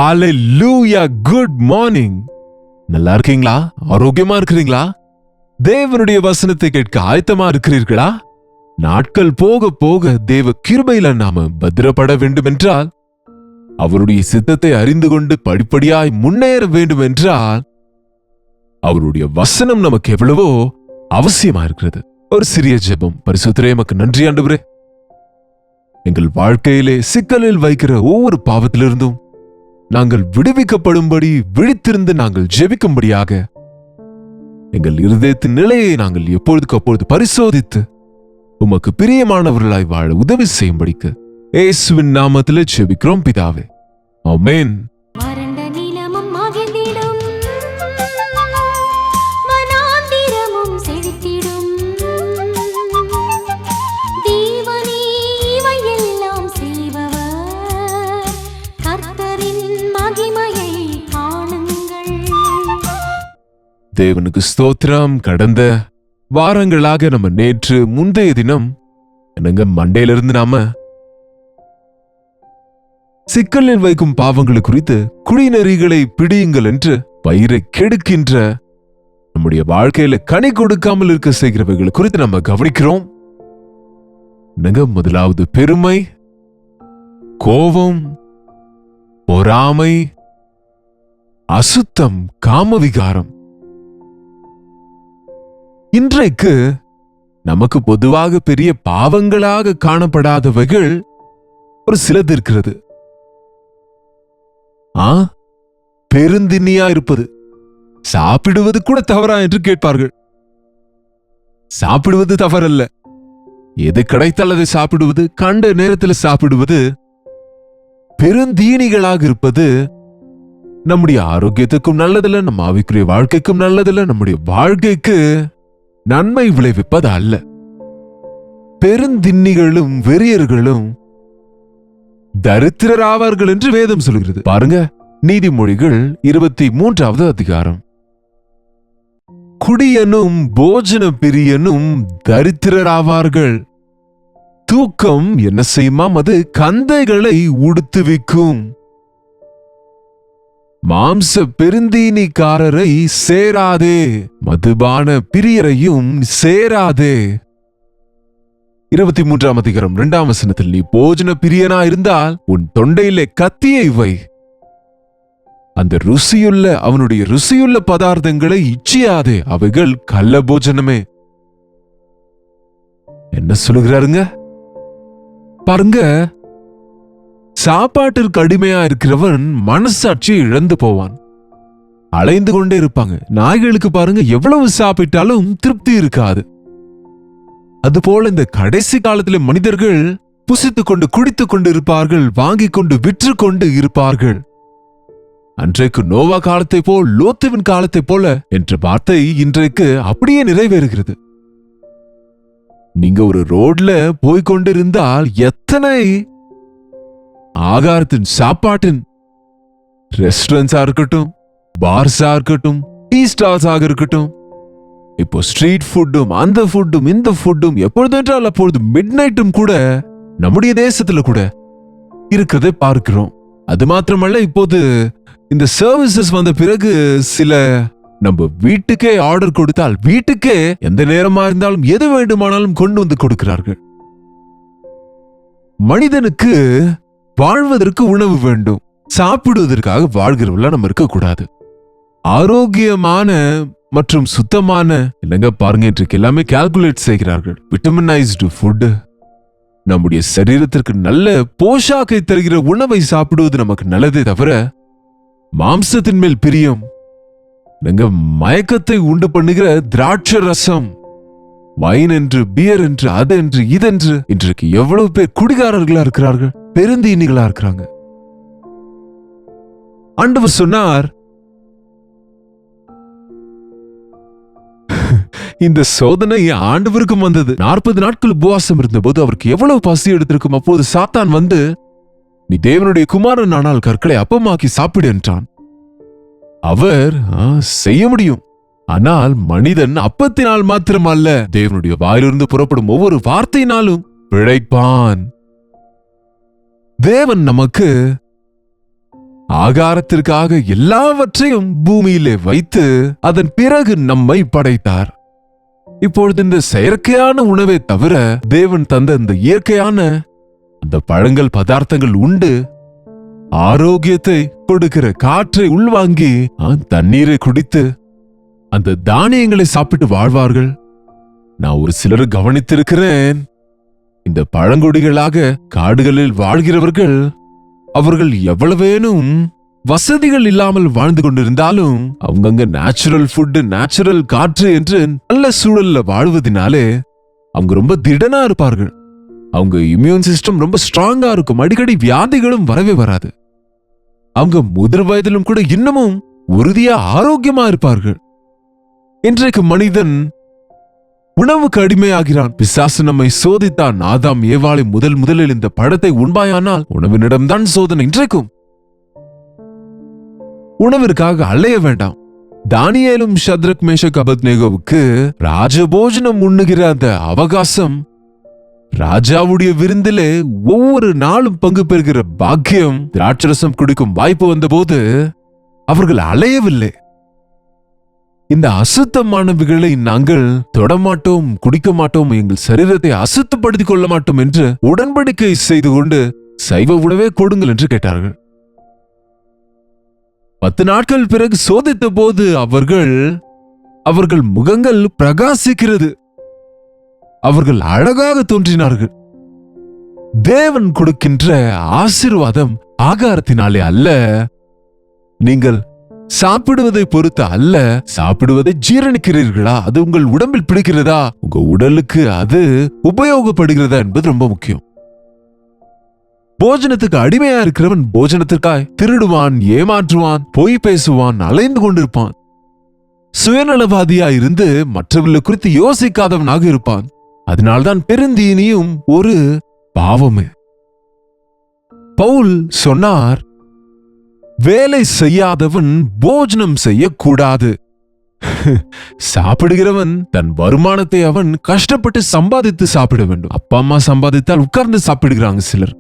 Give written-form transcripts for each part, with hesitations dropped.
ஹalleluya, good morning. நல்லா இருக்கீங்களா? ஆரோக்கியமா இருக்கிறீங்களா? தேவனுடைய வசனத்தை கேட்க ஆயத்தமா இருக்கிறீர்களா? நாட்கள் போக போக தேவ கிருபையில நாம பத்திரப்பட வேண்டும் என்றால், அவருடைய சித்தத்தை அறிந்து கொண்டு படிப்படியாய் முன்னேற வேண்டும் என்றால், அவருடைய வசனம் நமக்கு எவ்வளவோ அவசியமா இருக்கிறது. ஒரு சிறிய ஜெபம். பரிசுத்தரே, எமக்கு நன்றி ஆண்டவரே. எங்கள் வாழ்க்கையிலே சிக்கலில் வைக்கிற ஒவ்வொரு பாவத்திலிருந்தும் நாங்கள் விடுவிக்கப்படும்படி விழித்திருந்து நாங்கள் ஜெபிக்கும்படியாக எங்கள் இருதயத்தின் நிலையை நாங்கள் எப்பொழுதுக்கு அப்பொழுது பரிசோதித்து உமக்கு பிரியமானவர்களாய் வாழ உதவி செய்யும்படிக்கு இயேசுவின் நாமத்திலே ஜெபிக்கிறோம் பிதாவே, ஆமென். தேவனுக்கு ஸ்தோத்திரம். கடந்த வாரங்களாக நம்ம நேற்று முந்தைய தினம் என்னங்க மண்டையிலிருந்து நாம சிக்கலில் வைக்கும் பாவங்களை குறித்து குடிநெறிகளை பிடியுங்கள் என்று பயிரை கெடுக்கின்ற நம்முடைய வாழ்க்கையில கனி கொடுக்காமல் இருக்க செய்கிறவைகளை குறித்து நம்ம கவனிக்கிறோம். என்னங்க, முதலாவது பெருமை, கோபம், பொறாமை, அசுத்தம், காமவிகாரம். இன்றைக்கு நமக்கு பொதுவாக பெரிய பாவங்களாக காணப்படாதவைகள் ஒரு சிலது இருக்கிறது. பெருந்தினியா இருப்பது, சாப்பிடுவது கூட தவறா என்று கேட்பார்கள். சாப்பிடுவது தவறல்ல, எது கிடைத்தால் அதை சாப்பிடுவது, கண்ட நேரத்தில் சாப்பிடுவது. பெருந்தீனிகளாக இருப்பது நம்முடைய ஆரோக்கியத்துக்கும் நல்லதில்லை, நம்ம ஆவிக்குரிய வாழ்க்கைக்கும் நல்லதில்லை, நம்முடைய வாழ்க்கைக்கு நன்மை விளைவிப்பது அல்ல. பெருந்தின்னிகளும் வெறியர்களும் தரித்திரராவார்கள் என்று வேதம் சொல்கிறது. பாருங்க, நீதிமொழிகள் 23வது அதிகாரம். குடியனும் போஜன பிரியனும் தரித்திரராவார்கள். தூக்கம் என்ன செய்யுமாம்? அது கந்தைகளை உடுத்துவிக்கும். மாம்ச பெருந்தீனிக்காரரை சேராதே, மதுபான பிரியரையும் சேராதே. 23ஆம் அதிகாரம் 2ஆம் வசனத்தில், நீ போஜன பிரியனா இருந்தால் உன் தொண்டையிலே கத்தியை வை. அந்த அவனுடைய ருசியுள்ள பதார்த்தங்களை இச்சியாதே, அவைகள் கள்ள போஜனமே. என்ன சொல்லுகிறாருங்க பாருங்க, சாப்பாட்டிற்கு அடிமையா இருக்கிறவன் மனசாட்சி இழந்து போவான். அலைந்து கொண்டே இருப்பாங்க. நாய்களுக்கு பாருங்க, எவ்வளவு சாப்பிட்டாலும் திருப்தி இருக்காது. அதுபோல இந்த கடைசி காலத்திலே மனிதர்கள் புசித்துக் கொண்டு குடித்துக் கொண்டு இருப்பார்கள், வாங்கிக் கொண்டு விற்று கொண்டு இருப்பார்கள். அன்றைக்கு நோவா காலத்தை போல், லோத்துவின் காலத்தை போல என்ற வார்த்தை இன்றைக்கு அப்படியே நிறைவேறுகிறது. நீங்க ஒரு ரோட்ல போய்கொண்டிருந்தால் எத்தனை ஆகாரத்தின் சாப்பாட்டின் ரெஸ்டாரண்ட்ஸா இருக்கட்டும், பார்ஸா இருக்கட்டும், டீ ஸ்டால்ஸாக இருக்கட்டும், இப்போ ஸ்ட்ரீட் ஃபுட்டும் அந்த ஃபுட்டும் இந்த ஃபுட்டும் எப்பொழுதென்றால் அப்பொழுது மிட் நைட்டும் கூட நம்முடைய தேசத்துல கூட இருக்கிறதை பார்க்கிறோம். அது மாத்திரமல்ல, இப்போது இந்த சர்வீசஸ் வந்த பிறகு சில நம்ம வீட்டுக்கே ஆர்டர் கொடுத்தால் வீட்டுக்கே எந்த நேரமா இருந்தாலும் எது வேண்டுமானாலும் கொண்டு வந்து கொடுக்கிறார்கள். மனிதனுக்கு வாழ்வதற்கு உணவு வேண்டும், சாப்பிடுவதற்காக வாழ்கிறவர்களா நம்ம இருக்கக்கூடாது. ஆரோக்கியமான மற்றும் சுத்தமான, என்னங்க பாருங்க, இன்றைக்கு எல்லாமே கால்குலேட் செய்கிறார்கள். விட்டமினைஸ்டு ஃபுட், நம்முடைய சரீரத்திற்கு நல்ல போஷாக்கை தருகிற உணவை சாப்பிடுவது நமக்கு நல்லதே தவிர, மாம்சத்தின் மேல் பிரியம், என்னங்க மயக்கத்தை உண்டு பண்ணுகிற திராட்சை ரசம், வைன் என்று, பியர் என்று, அது என்று, இதென்று இன்றைக்கு எவ்வளவு பேர் குடிகாரர்களா இருக்கிறார்கள், பெருந்தீனிகளா இருக்கிறாங்க. ஆண்டவர் சொன்னார், இந்த சோதனை ஆண்டவருக்கும் வந்தது. 40 நாட்கள் உபவாசம் இருந்தபோது அவருக்கு எவ்வளவு பசி எடுத்திருக்கும். அப்போது சாத்தான் வந்து, நீ தேவனுடைய குமாரன் ஆனால் கற்களை அப்பமாக்கி சாப்பிடு என்றான். அவர் செய்ய முடியும், ஆனால் மனிதன் அப்பத்தினால் மாத்திரமல்ல, தேவனுடைய வாயிலிருந்து புறப்படும் ஒவ்வொரு வார்த்தையினாலும் பிழைப்பான். தேவன் நமக்கு ஆகாரத்திற்காக எல்லாவற்றையும் பூமியிலே வைத்து அதன் பிறகு நம்மை படைத்தார். இப்பொழுது இந்த செயற்கையான உணவை தவிர தேவன் தந்த இந்த இயற்கையான அந்த பழங்கள் பதார்த்தங்கள் உண்டு ஆரோக்கியத்தை கொடுக்கிற காற்றை உள்வாங்கி தண்ணீரை குடித்து அந்த தானியங்களை சாப்பிட்டு வாழ்வார்கள். நான் ஒரு சிலர் கவனித்திருக்கிறேன். இந்த பழங்குடிகளாக காடுகளில் வாழ்கிறவர்கள் அவர்கள் எவ்வளவேனும் வசதிகள் இல்லாமல் வாழ்ந்து கொண்டிருந்தாலும் அவங்கங்க நேச்சுரல் ஃபுட் நேச்சுரல் காற்று என்று நல்ல சூழல்ல வாழ்வதனாலே அவங்க ரொம்ப திடனா இருப்பார்கள். அவங்க இம்யூன் சிஸ்டம் ரொம்ப ஸ்ட்ராங்கா இருக்கும். அடிக்கடி வியாதிகளும் வரவே வராது. அவங்க முதிர் வயதிலும் கூட இன்னமும் உறுதியா ஆரோக்கியமா இருப்பார்கள். இன்றைக்கு மனிதன் உணவுக்கு அடிமையாகிறான். பிசாசு நம்மை சோதித்தான். ஆதாம் ஏவாளை முதலில் இந்த பழத்தை உண்பாயானால் உணவினிடம்தான் சோதனை. இன்றைக்கும் உணவிற்காக அலைய வேண்டாம். தானியேலும் ஷத்ரக் மேஷக் அபத்நேகோவுக்கு ராஜபோஜனம் உண்ணுகிற அந்த அவகாசம், ராஜாவுடைய விருந்திலே ஒவ்வொரு நாளும் பங்கு பெறுகிற பாக்கியம், திராட்சரசம் குடிக்கும் வாய்ப்பு வந்தபோது அவர்கள் அலையவில்லை. இந்த அசுத்தமானவைகளை நாங்கள் தொடமாட்டோம், குடிக்க மாட்டோம், எங்கள் சரீரத்தை அசுத்தப்படுத்திக் கொள்ள மாட்டோம் என்று உடன்படிக்கை செய்து கொண்டு சைவ உணவே கொடுங்கள் என்று கேட்டார்கள். 10 நாட்கள் பிறகு சோதித்த போது அவர்கள் முகங்கள் பிரகாசிக்கிறது. அவர்கள் அழகாக தோன்றினார்கள். தேவன் கொடுக்கின்ற ஆசீர்வாதம் ஆகாரத்தினாலே அல்ல, நீங்கள் சாப்பிடுவதை பொறுத்து அல்ல. சாப்பிடுவதை ஜீரணிக்கிறீர்களா, அது உங்கள் உடம்பில் பிடிக்கிறதா, உங்க உடலுக்கு அது உபயோகப்படுகிறதா என்பது ரொம்ப முக்கியம். போஜனத்துக்கு அடிமையா இருக்கிறவன் போஜனத்திற்காய் திருடுவான், ஏமாற்றுவான், பொய் பேசுவான், அலைந்து கொண்டிருப்பான். சுயநலவாதியா இருந்து மற்றவர்களை குறித்து யோசிக்காதவனாக இருப்பான். அதனால்தான் பெருந்தீனியும் ஒரு பாவமே. பவுல் சொன்னார், வேலை செய்யாதவன் போஜனம் செய்யக்கூடாது. சாப்பிடுகிறவன் தன் வருமானத்தை அவன் கஷ்டப்பட்டு சம்பாதித்து சாப்பிட வேண்டும். அப்பா அம்மா சம்பாதித்தால் உட்கார்ந்து சாப்பிடுகிறாங்க சிலர்.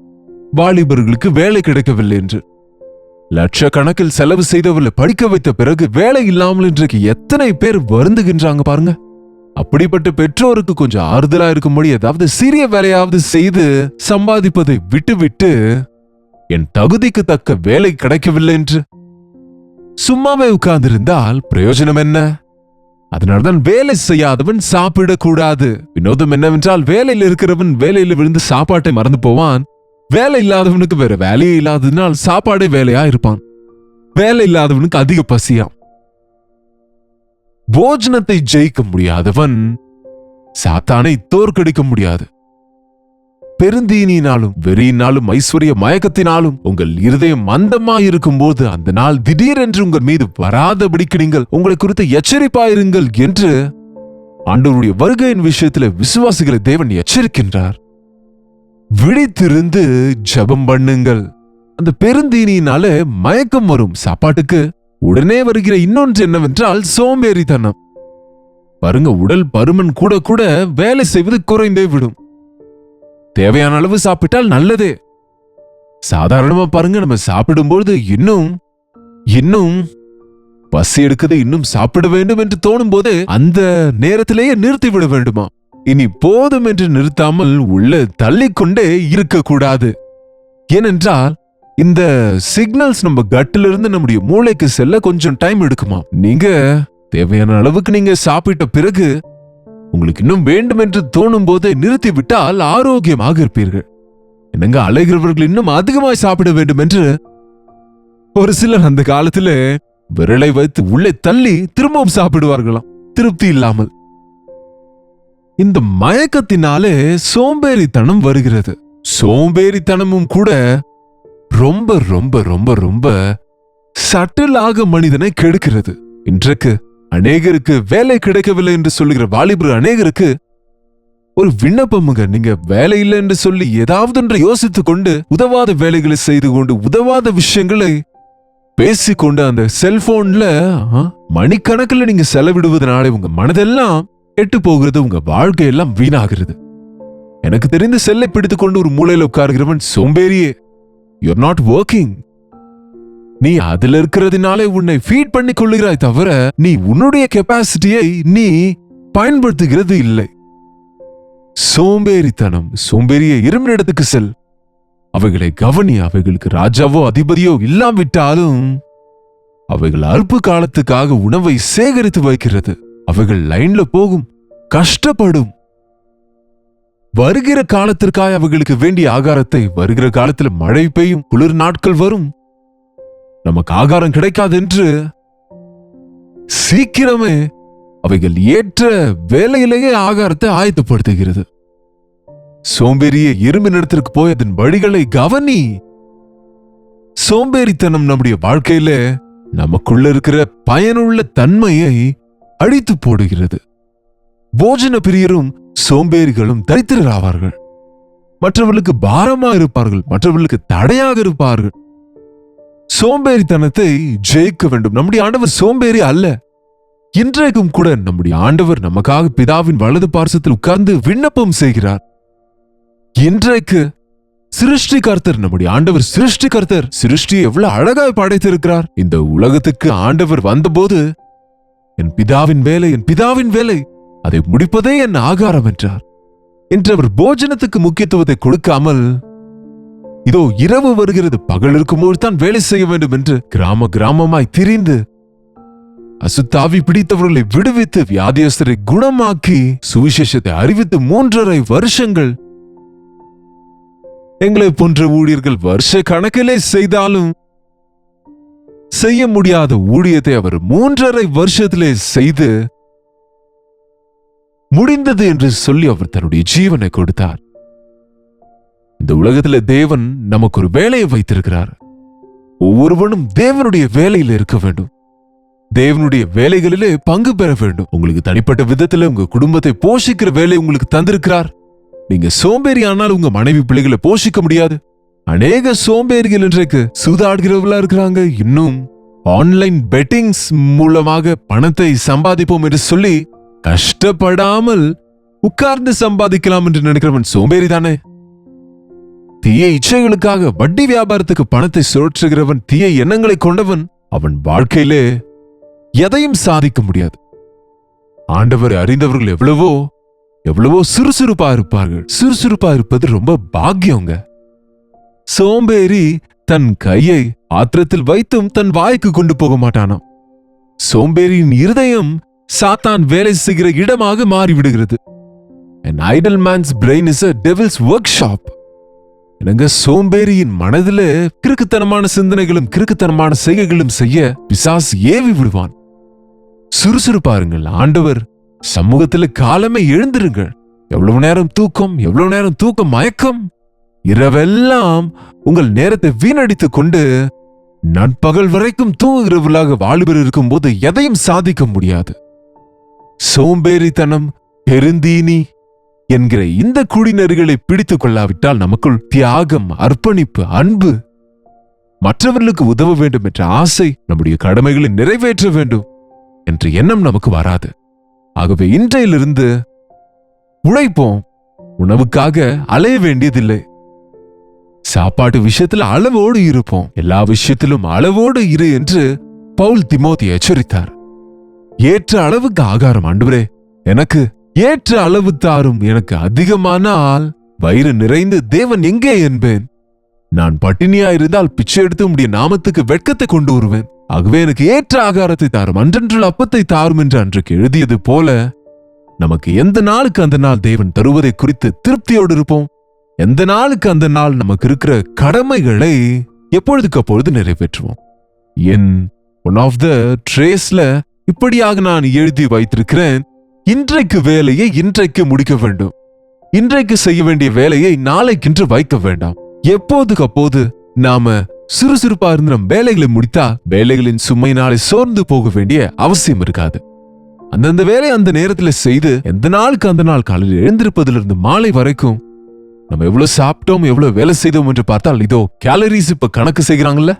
வாலிபர்களுக்கு வேலை கிடைக்கவில்லை என்று லட்சக்கணக்கில் செலவு செய்தவர்களை படிக்க வைத்த பிறகு வேலை இல்லாமல் இன்றைக்கு எத்தனை பேர் வருந்துகின்றாங்க பாருங்க. அப்படிப்பட்ட பெற்றோருக்கு கொஞ்சம் ஆறுதலா இருக்கும்படி ஏதாவது சிறிய வேலையாவது செய்து சம்பாதிப்பதை விட்டுவிட்டு என் தகுதிக்கு தக்க வேலை கிடைக்கவில்லை என்று சும்மாவே உட்கார்ந்திருந்தால் பிரயோஜனம் என்ன? அதனால்தான் வேலை செய்யாதவன் சாப்பிடக்கூடாது. வினோதம் என்னவென்றால், வேலையில் இருக்கிறவன் வேலையில் விழுந்து சாப்பாட்டை மறந்து போவான். வேலை இல்லாதவனுக்கு வேற வேலையே இல்லாததுனால் சாப்பாடே வேலையா இருப்பான். வேலை இல்லாதவனுக்கு அதிக பசியாம். போஜனத்தை ஜெயிக்க முடியாதவன் சாத்தானை தோற்கடிக்க முடியாது. பெருந்தீனினாலும் வெறியினாலும் ஐஸ்வர்ய மயக்கத்தினாலும் உங்கள் இருதயம் மந்தமாயிருக்கும் போது அந்த நாள் திடீரென்று உங்கள் மீது வராதபடிக்கு நீங்கள் உங்களை குறித்து எச்சரிப்பாயிருங்கள் என்று ஆண்டவருடைய வருகையின் விஷயத்தில் விசுவாசிகளை தேவன் எச்சரிக்கின்றார். விழித்திருந்து ஜெபம் பண்ணுங்கள். அந்த பெருந்தீனியினால மயக்கம் வரும். சாப்பாட்டுக்கு உடனே வருகிற இன்னொன்று என்னவென்றால் சோம்பேறித்தனம். பாருங்க, உடல் பருமன் கூட கூட வேலை செய்வது குறைந்தே விடும். தேவையான அளவு சாப்பிட்டால் நல்லதே. சாதாரணமா பாருங்க, நம்ம சாப்பிடும்போது இன்னும் பசி எடுக்குது, இன்னும் சாப்பிட வேண்டும் என்று தோணும் போது அந்த நேரத்திலேயே நிறுத்திவிட வேண்டுமா? இனி போதும் என்று நிறுத்தாமல் உள்ள தள்ளிக்கொண்டே இருக்கக்கூடாது. ஏனென்றால் இந்த சிக்னல்ஸ் நம்ம கட்டிலிருந்து நம்முடைய மூளைக்கு செல்ல கொஞ்சம் டைம் எடுக்குமா. நீங்க தேவையான அளவுக்கு நீங்க சாப்பிட்ட பிறகு உங்களுக்கு இன்னும் வேண்டும் என்று தோணும் போதே நிறுத்தி விட்டால் ஆரோக்கியமாக இருப்பீர்கள். என்னங்க, அலைகிறவர்கள் இன்னும் அதிகமாய் சாப்பிட வேண்டும் என்று ஒரு சிலர் அந்த காலத்துல விரலை வைத்து உள்ளே தள்ளி திரும்பவும் சாப்பிடுவார்களாம், திருப்தி இல்லாமல். இந்த மயக்கத்தினாலே சோம்பேறித்தனம் வருகிறது. சோம்பேறித்தனமும் கூட ரொம்ப ரொம்ப ரொம்ப ரொம்ப சட்டிலாக மனிதனை கெடுக்கிறது. இன்றைக்கு அநேகருக்கு வேலை கிடைக்கவில்லை என்று சொல்லுகிற வாலிபர் அநேகருக்கு ஒரு விண்ணப்பமுங்க. நீங்க வேலை இல்லை என்று சொல்லி ஏதாவது ஒன்று யோசித்துக் கொண்டு உதவாத வேலைகளை செய்து கொண்டு உதவாத விஷயங்களை பேசிக்கொண்டு அந்த செல்போன்ல மணிக்கணக்கில் நீங்க செலவிடுவதனால உங்க மனதெல்லாம் கெட்டு போகிறது, உங்க வாழ்க்கையெல்லாம் வீணாகிறது. எனக்கு தெரிந்து செல்லை பிடித்துக் கொண்டு ஒரு மூலையில உட்காருகிறவன் சோம்பேறியே. You are not working. நீ அதுல இருக்கிறதுனாலே உன்னை ஃபீட் பண்ணி கொள்ளுகிறாய் தவிர நீ உன்னுடைய கெப்பாசிட்டியை நீ பயன்படுத்துகிறது இல்லை. சோம்பேறித்தனம். சோம்பேறிய இருந்த இடத்துக்கு செல், அவைகளை கவனி. அவைகளுக்கு ராஜாவோ அதிபதியோ இல்லாவிட்டாலும் அவைகள் அல்ப காலத்துக்காக உணவை சேகரித்து வைக்கிறது. அவைகள் லைன்ல போகும், கஷ்டப்படும். வருகிற காலத்திற்காக அவைகளுக்கு வேண்டிய ஆகாரத்தை, வருகிற காலத்துல மழை பெய்யும், குளிர் நாட்கள் வரும், நமக்கு ஆகாரம் கிடைக்காது என்று சீக்கிரமே அவைகள் ஏற்ற வேலையிலேயே ஆகாரத்தை ஆயத்தப்படுத்துகிறது. சோம்பேறிய இரும்பின் இடத்திற்கு போய் அதன் வழிகளை கவனி. சோம்பேறித்தனம் நம்முடைய வாழ்க்கையில நமக்குள்ள இருக்கிற பயனுள்ள தன்மையை அழித்து போடுகிறது. போஜன பிரியரும் சோம்பேறிகளும் தரித்திரராவார்கள். மற்றவர்களுக்கு பாரமா இருப்பார்கள், மற்றவர்களுக்கு தடையாக இருப்பார்கள். சோம்பேறித்தனத்தை ஜெயிக்க வேண்டும். நம்முடைய ஆண்டவர் சோம்பேறி அல்ல. இன்றைக்கும் கூட நம்முடைய ஆண்டவர் நமக்காக பிதாவின் வலது பார்சத்தில் உட்கார்ந்து விண்ணப்பம் செய்கிறார். இன்றைக்கு சிருஷ்டிகர்த்தர், நம்முடைய ஆண்டவர் சிருஷ்டிகர்த்தர், சிருஷ்டியை எவ்வளவு அழகாய் படைத்திருக்கிறார். இந்த உலகத்துக்கு ஆண்டவர் வந்தபோது என் பிதாவின் வேலை, என் பிதாவின் வேலை, அதை முடிப்பதே என் ஆகாரம் என்றார். என்று அவர் போஜனத்துக்கு முக்கியத்துவத்தை கொடுக்காமல், இதோ இரவு வருகிறது, பகல் இருக்கும்போது தான் வேலை செய்ய வேண்டும் என்று கிராம கிராமமாய் திரிந்து அசுத்தாவி பிடித்தவர்களை விடுவித்து வியாதியஸ்தரை குணமாக்கி சுவிசேஷத்தை அறிவித்து 3.5 வருஷங்கள் எங்களை போன்ற ஊழியர்கள் வருஷ கணக்கிலே செய்தாலும் செய்ய முடியாத ஊழியத்தை அவர் 3.5 வருஷத்திலே செய்து முடிந்தது என்று சொல்லி அவர் தன்னுடைய ஜீவனை கொடுத்தார். இந்த உலகத்திலே தேவன் நமக்கு ஒரு வேலையை வைத்திருக்கிறார். ஒவ்வொருவனும் தேவனுடைய வேலையில் இருக்க வேண்டும், தேவனுடைய வேலைகளிலே பங்கு பெற வேண்டும். உங்களுக்கு தனிப்பட்ட விதத்தில் உங்க குடும்பத்தை போஷிக்கிற வேலை உங்களுக்கு தந்திருக்கிறார். நீங்க சோம்பேறி ஆனால் உங்க மனைவி பிள்ளைகளை போஷிக்க முடியாது. அநேக சோம்பேறிகள் இன்றைக்கு சூதாடுகிறவர்களா இருக்கிறாங்க. இன்னும் ஆன்லைன் பெட்டிங்ஸ் மூலமாக பணத்தை சம்பாதிப்போம் என்று சொல்லி கஷ்டப்படாமல் உட்கார்ந்து சம்பாதிக்கலாம் என்று நினைக்கிறவன் சோம்பேறி தானே. தீய இச்சைகளுக்காக வட்டி வியாபாரத்துக்கு பணத்தை சுழற்றுகிறவன், தீய எண்ணங்களை கொண்டவன், அவன் வாழ்க்கையிலே எதையும் சாதிக்க முடியாது. ஆண்டவரை அறிந்தவர்கள் எவ்வளவோ எவ்வளவோ சுறுசுறுப்பா இருப்பார்கள். சுறுசுறுப்பா இருப்பது ரொம்ப பாக்கியங்க. சோம்பேறி தன் கையை ஆத்திரத்தில் வைத்தும் தன் வாய்க்கு கொண்டு போக மாட்டானாம். சோம்பேறியின் இருதயம் சாத்தான் வேலை செய்கிற இடமாக மாறிவிடுகிறது. An idle man's brain is a devil's workshop. என்னங்க, சோம்பேறியின் மனதிலே கிறுக்குத்தனமான சிந்தனைகளும் கிறுக்குத்தனமான செய்கைகளும் செய்ய பிசாசு ஏவி விடுவான். சுறுசுறுப்பாருங்கள். ஆண்டவர் சமூகத்தில் காலமே எழுந்திருங்கள். எவ்வளவு நேரம் தூக்கம், எவ்வளவு நேரம் தூக்க மயக்கம், இரவெல்லாம் உங்கள் நேரத்தை வீணடித்துக் கொண்டு நண்பகல் வரைக்கும் தூங்குகிறவர்களாக வாலிபர் இருக்கும் போது எதையும் சாதிக்க முடியாது. சோம்பேறித்தனம், பெருந்தீனி என்கிற இந்த குடிநெறிகளை பிடித்துக் கொள்ளாவிட்டால் நமக்குள் தியாகம், அர்ப்பணிப்பு, அன்பு, மற்றவர்களுக்கு உதவ வேண்டும் என்ற ஆசை, நம்முடைய கடமைகளை நிறைவேற்ற வேண்டும் என்ற எண்ணம் நமக்கு வராது. ஆகவே இன்றையிலிருந்து உழைப்போம். உணவுக்காக அலைய வேண்டியதில்லை. சாப்பாட்டு விஷயத்தில் அளவோடு இருப்போம். எல்லா விஷயத்திலும் அளவோடு இரு என்று பவுல் திமோத்தி எச்சரித்தார். ஏற்ற அளவுக்கு ஆகாரம் ஆண்டவரே எனக்கு ஏற்ற அளவு தாரும். எனக்கு அதிகமானால் வயிறு நிறைந்து தேவன் எங்கே என்பேன். நான் பட்டினியா இருந்தால் பிச்சை எடுத்து உம்முடைய நாமத்துக்கு வெட்கத்தை கொண்டு வருவேன். ஆகவே எனக்கு ஏற்ற ஆகாரத்தை தாரும், அன்றன்றுள்ள அப்பத்தை தாரும் என்று அன்றைக்கு எழுதியது போல நமக்கு எந்த நாளுக்கு அந்த நாள் தேவன் தருவதை குறித்து திருப்தியோடு இருப்போம். எந்த நாளுக்கு அந்த நாள் நமக்கு இருக்கிற கடமைகளை எப்பொழுதுக்கு அப்பொழுது நிறைவேற்றுவோம். என் ஒன் ஆஃப் த ட்ரேஸ்ல இப்படியாக நான் எழுதி வைத்திருக்கிறேன், இன்றைக்கு வேலையை இன்றைக்கு முடிக்க வேண்டும், இன்றைக்கு செய்ய வேண்டிய வேலையை நாளைக்கென்று வைக்க வேண்டாம். எப்போதுக்கு அப்போது நாம சுறுசுறுப்பா இருந்து நம் வேலைகளை முடித்தா வேலைகளின் சுமை நாளை சோர்ந்து போக வேண்டிய அவசியம் இருக்காது. அந்தந்த வேலை அந்த நேரத்தில் செய்து எந்த நாளுக்கு அந்த நாள் காலையில் எழுந்திருப்பதிலிருந்து மாலை வரைக்கும் நம்ம எவ்வளவு சாப்பிட்டோம், எவ்வளவு வேலை செய்தோம் என்று பார்த்தால் இதோ கேலரிஸ் இப்ப கணக்கு செய்கிறாங்கல்ல.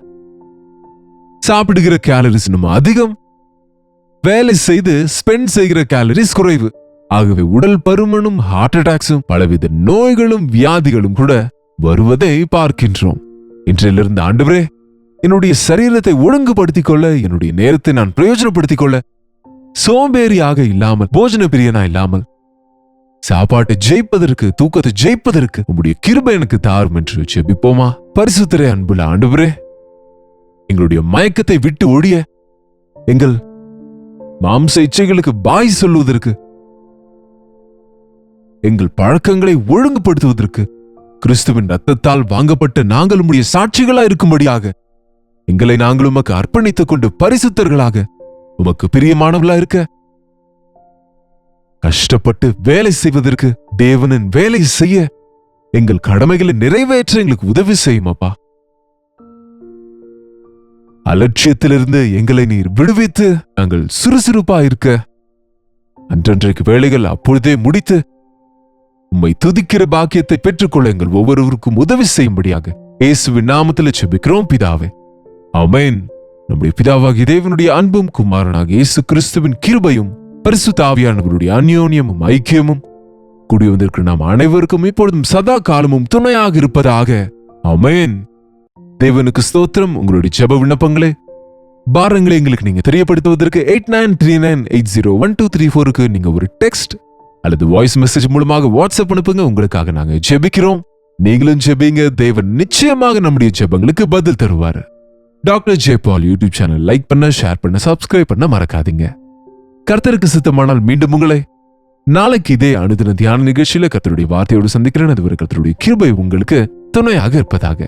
சாப்பிடுகிற கேலரிஸ் நம்ம அதிகம், வேலை செய்து ஸ்பெண்ட் செய்கிற கேலரிஸ் குறைவு. ஆகவே உடல் பருமனும் ஹார்ட் அட்டாக்ஸும் பலவித நோய்களும் வியாதிகளும் கூட வருவதை பார்க்கின்றோம். இன்றிலிருந்து ஆண்டவரே என்னுடைய சரீரத்தை ஒழுங்குபடுத்திக் கொள்ள, என்னுடைய நேரத்தை நான் பிரயோஜனப்படுத்திக் கொள்ள, சோம்பேறியாக இல்லாமல், போஜன பிரியனா இல்லாமல், சாப்பாட்டை ஜெயிப்பதற்கு, தூக்கத்தை ஜெயிப்பதற்கு உம்முடைய கிருபை எனக்கு தாரும் என்று ஜெபிப்போமா? பரிசுத்தரே, அன்புள்ள ஆண்டவரே, எங்களுடைய மயக்கத்தை விட்டு ஒழிய, எங்கள் மாம்ச இச்சைகளுக்கு பாய் சொல்லுவதற்கு, எங்கள் பழக்கங்களை ஒழுங்குபடுத்துவதற்கு, கிறிஸ்துவின் ரத்தத்தால் வாங்கப்பட்ட நாங்கள் உம்முடைய சாட்சிகளா இருக்கும்படியாக எங்களை நாங்கள் உமக்கு அர்ப்பணித்துக் கொண்டு பரிசுத்தர்களாக உமக்கு பிரியமானவர்களா இருக்க, கஷ்டப்பட்டு வேலை செய்வதற்கு, தேவனின் வேலை செய்ய, எங்கள் கடமைகளை நிறைவேற்ற எங்களுக்கு உதவி செய்யும் அப்பா. அலட்சியத்திலிருந்து எங்களை நீர் விடுவித்து நாங்கள் சுறுசுறுப்பா இருக்க, அன்றன்றைக்கு வேலைகள் அப்பொழுதே முடித்து உம்மை துதிக்கிற பாக்கியத்தை பெற்றுக்கொள்ள எங்கள் ஒவ்வொருவருக்கும் உதவி செய்யும்படியாக இயேசுவின் நாமத்தில் ஜெபிக்கிறோம் பிதாவே, ஆமென். நம்முடைய பிதாவாகிய தேவனுடைய அன்பும் குமாரனாகிய இயேசு கிறிஸ்துவின் கிருபையும் பரிசுத்த ஆவியானவருடைய அந்யோன்யமும் ஐக்கியமும் கூடி வந்திருக்கிற நாம் அனைவருக்கும் இப்பொழுதும் சதா காலமும் துணையாக இருப்பதாக, ஆமென். தேவனுக்கு ஸ்தோத்திரம். உங்களுடைய ஜெப விண்ணப்பங்களே, பாரங்களை எங்களுக்கு நீங்க தெரியப்படுத்துவதற்கு 8939801234க்கு நீங்க ஒரு டெக்ஸ்ட் அல்லது வாய்ஸ் மெசேஜ் மூலமாக வாட்ஸ்அப் அனுப்புங்க. உங்களுக்காக நாங்க ஜெபிக்கிறோம். நீங்களும் ஜெபிங்க. தேவன் நிச்சயமாக நம்முடைய ஜெபங்களுக்கு பதில் தருவாரு. டாக்டர் ஜே பால் யூடியூப் சேனல் லைக் பண்ண, ஷேர் பண்ண, சப்ஸ்கிரைப் பண்ண மறக்காதீங்க. கர்த்தருக்கு சித்தமானால் மீண்டும் உங்களை நாளைக்கு இதே அனுதின தியான நிகழ்ச்சியில கர்த்தருடைய வார்த்தையோடு சந்திக்கிறேன். அதுவரை கர்த்தருடைய கிருபை உங்களுக்கு துணையாக இருப்பதாக.